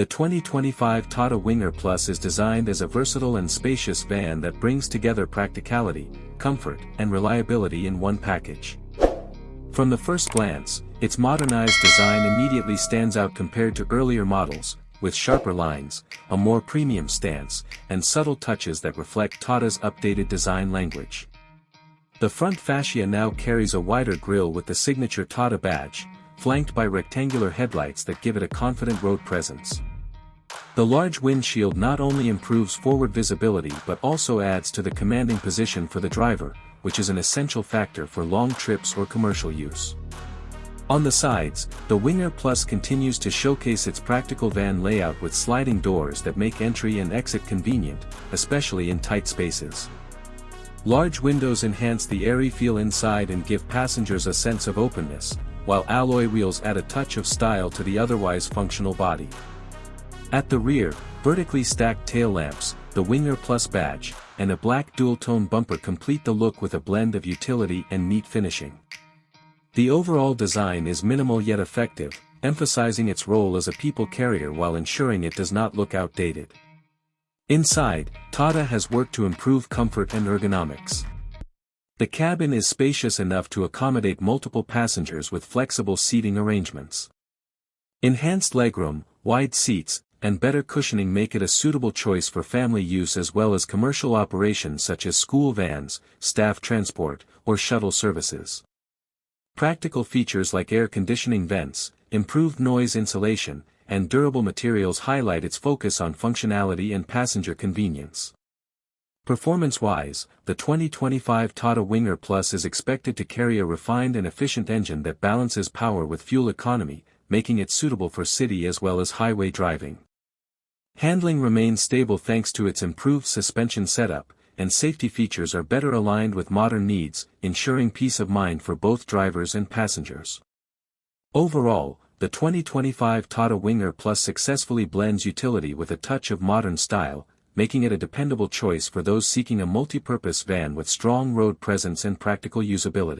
The 2025 Tata Winger Plus is designed as a versatile and spacious van that brings together practicality, comfort, and reliability in one package. From the first glance, its modernized design immediately stands out compared to earlier models, with sharper lines, a more premium stance, and subtle touches that reflect Tata's updated design language. The front fascia now carries a wider grille with the signature Tata badge, flanked by rectangular headlights that give it a confident road presence. The large windshield not only improves forward visibility but also adds to the commanding position for the driver, which is an essential factor for long trips or commercial use. On the sides, the Winger Plus continues to showcase its practical van layout with sliding doors that make entry and exit convenient, especially in tight spaces. Large windows enhance the airy feel inside and give passengers a sense of openness, while alloy wheels add a touch of style to the otherwise functional body. At the rear, vertically stacked tail lamps, the Winger Plus badge, and a black dual-tone bumper complete the look with a blend of utility and neat finishing. The overall design is minimal yet effective, emphasizing its role as a people carrier while ensuring it does not look outdated. Inside, Tata has worked to improve comfort and ergonomics. The cabin is spacious enough to accommodate multiple passengers with flexible seating arrangements. Enhanced legroom, wide seats, and better cushioning make it a suitable choice for family use as well as commercial operations such as school vans, staff transport, or shuttle services. Practical features like air conditioning vents, improved noise insulation, and durable materials highlight its focus on functionality and passenger convenience. Performance-wise, the 2025 Tata Winger Plus is expected to carry a refined and efficient engine that balances power with fuel economy, making it suitable for city as well as highway driving. Handling remains stable thanks to its improved suspension setup, and safety features are better aligned with modern needs, ensuring peace of mind for both drivers and passengers. Overall, the 2025 Tata Winger Plus successfully blends utility with a touch of modern style, making it a dependable choice for those seeking a multi-purpose van with strong road presence and practical usability.